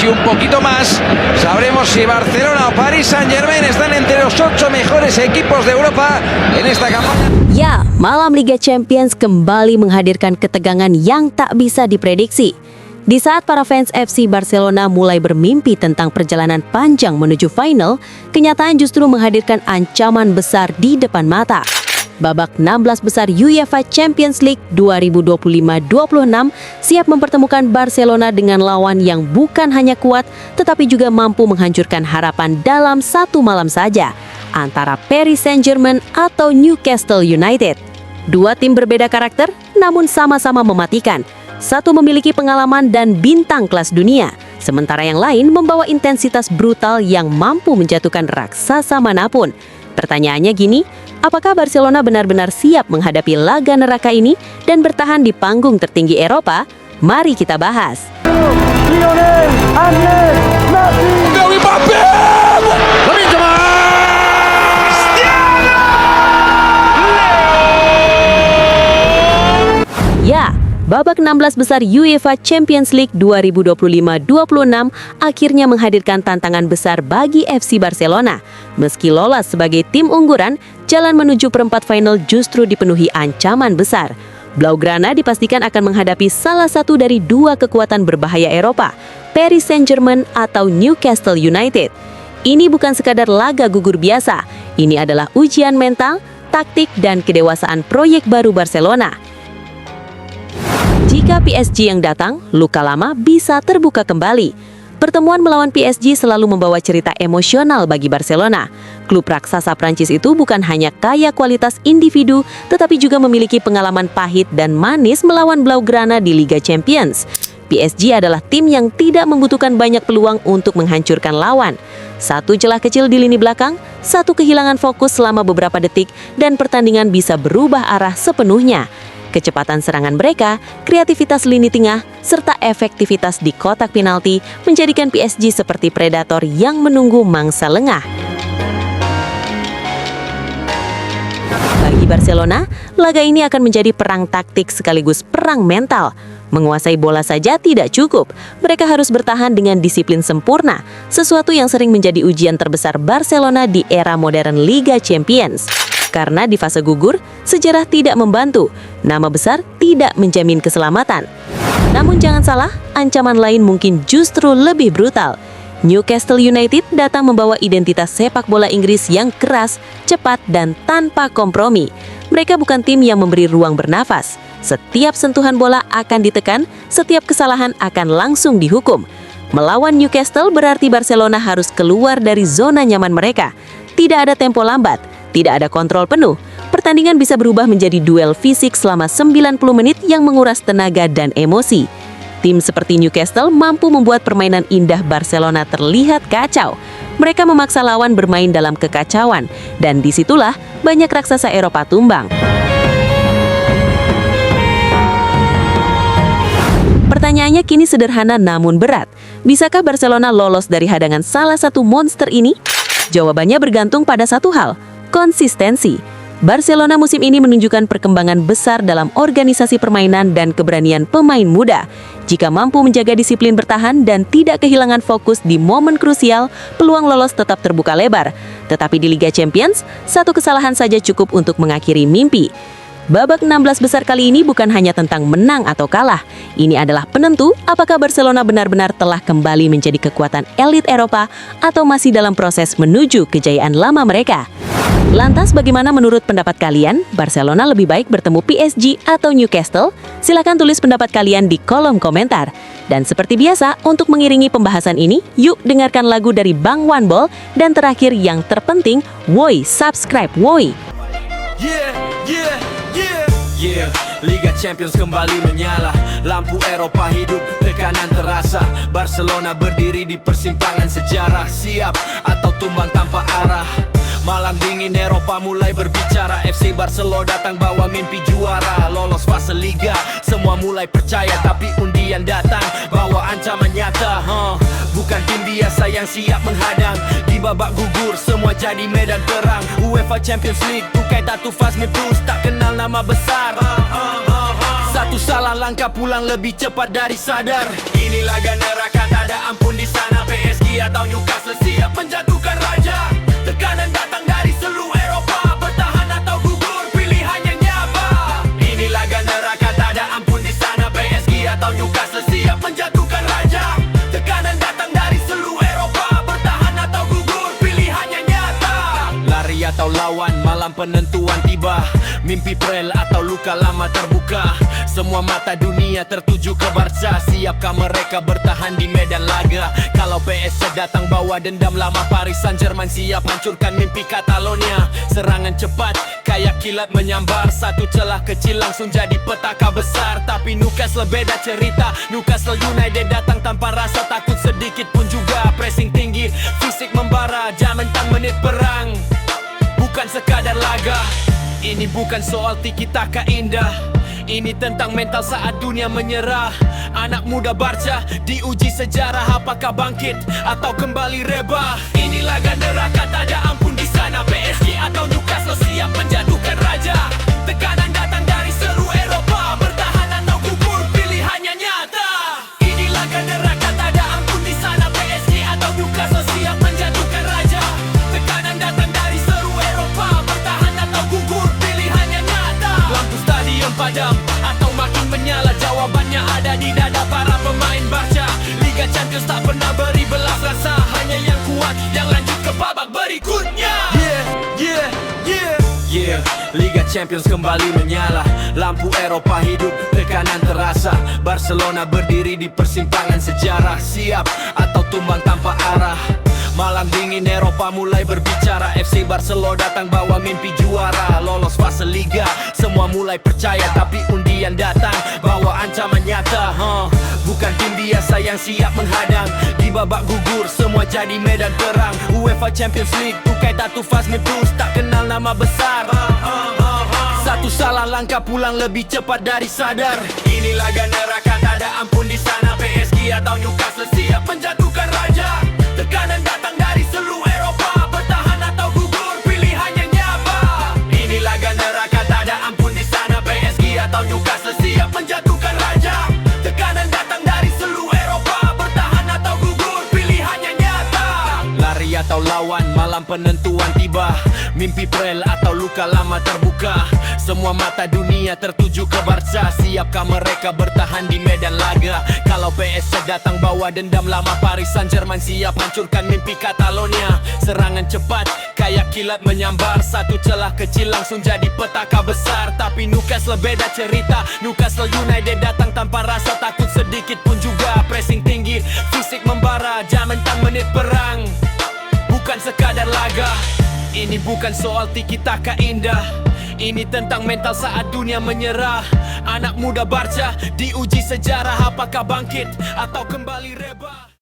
un poquito más, sabremos si Barcelona o Paris Saint-Germain están entre los 8 mejores equipos de Europa en esta campaña. Ya, malam Liga Champions kembali menghadirkan ketegangan yang tak bisa diprediksi. Di saat para fans FC Barcelona mulai bermimpi tentang perjalanan panjang menuju final, kenyataan justru menghadirkan ancaman besar di depan mata. Babak 16 besar UEFA Champions League 2025-26 siap mempertemukan Barcelona dengan lawan yang bukan hanya kuat, tetapi juga mampu menghancurkan harapan dalam satu malam saja, antara Paris Saint-Germain atau Newcastle United. Dua tim berbeda karakter, namun sama-sama mematikan. Satu memiliki pengalaman dan bintang kelas dunia, sementara yang lain membawa intensitas brutal yang mampu menjatuhkan raksasa manapun. Pertanyaannya gini, apakah Barcelona benar-benar siap menghadapi laga neraka ini dan bertahan di panggung tertinggi Eropa? Mari kita bahas. Lionel Andrés Messi. Ya, babak 16 besar UEFA Champions League 2025-26 akhirnya menghadirkan tantangan besar bagi FC Barcelona. Meski lolos sebagai tim unggulan, jalan menuju perempat final justru dipenuhi ancaman besar. Blaugrana dipastikan akan menghadapi salah satu dari dua kekuatan berbahaya Eropa, Paris Saint-Germain atau Newcastle United. Ini bukan sekadar laga gugur biasa, ini adalah ujian mental, taktik, dan kedewasaan proyek baru Barcelona. Jika PSG yang datang, luka lama bisa terbuka kembali. Pertemuan melawan PSG selalu membawa cerita emosional bagi Barcelona. Klub raksasa Prancis itu bukan hanya kaya kualitas individu, tetapi juga memiliki pengalaman pahit dan manis melawan Blaugrana di Liga Champions. PSG adalah tim yang tidak membutuhkan banyak peluang untuk menghancurkan lawan. Satu celah kecil di lini belakang, satu kehilangan fokus selama beberapa detik, dan pertandingan bisa berubah arah sepenuhnya. Kecepatan serangan mereka, kreativitas lini tengah, serta efektivitas di kotak penalti menjadikan PSG seperti predator yang menunggu mangsa lengah. Bagi Barcelona, laga ini akan menjadi perang taktik sekaligus perang mental. Menguasai bola saja tidak cukup, mereka harus bertahan dengan disiplin sempurna, sesuatu yang sering menjadi ujian terbesar Barcelona di era modern Liga Champions. Karena di fase gugur, sejarah tidak membantu, nama besar tidak menjamin keselamatan. Namun jangan salah, ancaman lain mungkin justru lebih brutal. Newcastle United datang membawa identitas sepak bola Inggris yang keras, cepat, dan tanpa kompromi. Mereka bukan tim yang memberi ruang bernafas. Setiap sentuhan bola akan ditekan, setiap kesalahan akan langsung dihukum. Melawan Newcastle berarti Barcelona harus keluar dari zona nyaman mereka. Tidak ada tempo lambat, tidak ada kontrol penuh. Pertandingan bisa berubah menjadi duel fisik selama 90 menit yang menguras tenaga dan emosi. Tim seperti Newcastle mampu membuat permainan indah Barcelona terlihat kacau. Mereka memaksa lawan bermain dalam kekacauan, dan disitulah banyak raksasa Eropa tumbang. Pertanyaannya kini sederhana namun berat. Bisakah Barcelona lolos dari hadangan salah satu monster ini? Jawabannya bergantung pada satu hal, konsistensi. Barcelona musim ini menunjukkan perkembangan besar dalam organisasi permainan dan keberanian pemain muda. Jika mampu menjaga disiplin bertahan dan tidak kehilangan fokus di momen krusial, peluang lolos tetap terbuka lebar. Tetapi di Liga Champions, satu kesalahan saja cukup untuk mengakhiri mimpi. Babak 16 besar kali ini bukan hanya tentang menang atau kalah. Ini adalah penentu apakah Barcelona benar-benar telah kembali menjadi kekuatan elit Eropa atau masih dalam proses menuju kejayaan lama mereka. Lantas bagaimana menurut pendapat kalian? Barcelona lebih baik bertemu PSG atau Newcastle? Silakan tulis pendapat kalian di kolom komentar. Dan seperti biasa, untuk mengiringi pembahasan ini, yuk dengarkan lagu dari Bang One Ball. Dan terakhir yang terpenting, woi, subscribe, woi. Yeah, Liga Champions kembali menyala, lampu Eropa hidup, tekanan terasa. Barcelona berdiri di persimpangan sejarah, siap atau tumbang tanpa arah. Malam dingin Eropa mulai berbicara, FC Barcelona datang bawa mimpi juara. Lolos fase Liga, semua mulai percaya, tapi undian datang bawa ancaman nyata. Bukan tim biasa yang siap menghadang, di babak gugur semua jadi medan perang. UEFA Champions League bukan tatu fast plus, tak kenal nama besar. Satu salah langkah pulang lebih cepat dari sadar. Ini laga neraka, tak ada ampun di sana. malam penentuan tiba. Mimpi Prel atau luka lama terbuka. Semua mata dunia tertuju ke Barca. Siapkah mereka bertahan di medan laga? Kalau PSG datang bawa dendam lama, Paris Saint-Germain siap hancurkan mimpi Catalonia. Serangan cepat kayak kilat menyambar, satu celah kecil langsung jadi petaka besar. Tapi Newcastle beda cerita. Newcastle United datang tanpa rasa takut sedikit pun juga. Pressing tinggi, fisik membara, jam mentang menit perang. Bukan sekadar laga, ini bukan soal tiki-taka indah. Ini tentang mental saat dunia menyerah. Anak muda Barca diuji sejarah, apakah bangkit atau kembali rebah? Ini laga neraka, tak ada ampun di sana. PSG atau Newcastle siap menjatuhkan raja. Tekanan datang dari seluruh Eropa, bertahan atau gugur pilihannya nyata. Ini laga neraka, tak ada ampun di sana. PSG atau Newcastle siap menjatuhkan raja. Tekanan datang dari seluruh Eropa, bertahan atau gugur pilihannya nyata. Lampu stadion padam atau makin menyala, jawabannya ada di dada para pemain Barca. Liga Champions tak pernah beri belas rasa, hanya yang kuat yang lanjut ke babak berikutnya. Yeah, Liga Champions kembali menyala. Lampu Eropa hidup, tekanan terasa. Barcelona berdiri di persimpangan sejarah. Siap atau tumbang tanpa arah. Malam dingin Eropa mulai berbicara. FC Barcelona datang bawa mimpi juara. Lolos fase Liga, semua mulai percaya. Tapi undian datang bawa ancaman nyata. Bukan tim biasa yang siap menghadang. Di babak gugur semua jadi medan perang. UEFA Champions League tukai tatu Fazmi Plus, tak kenal nama besar. Satu salah langkah pulang lebih cepat dari sadar. Ini laga neraka, tak ada ampun di sana. PSG atau Newcastle siap menjatuhkan raja. Tekanan datang dari seluruh Eropa, bertahan atau gugur pilihannya nyapa. Ini laga neraka, tak ada ampun di sana. PSG atau Newcastle siap menjatuhkan raja. Tekanan datang dari seluruh Eropa, bertahan atau gugur pilihannya nyata. Lari atau lawan, malam penentuan tiba. Mimpi Prel atau luka lama terbuka. Semua mata dunia tertuju ke Barca. Siapkah mereka bertahan di medan laga? Kalau PSG datang bawa dendam lama, Paris Saint-Germain siap hancurkan mimpi Catalonia. Serangan cepat kayak kilat menyambar, satu celah kecil langsung jadi petaka besar. Tapi Newcastle beda cerita. Newcastle United datang tanpa rasa takut sedikit pun juga. Pressing tinggi, fisik membara, jam mentang menit perang. Bukan sekadar laga, ini bukan soal tiki-taka indah. Ini tentang mental saat dunia menyerah. Anak muda Barca diuji sejarah, apakah bangkit atau kembali rebah?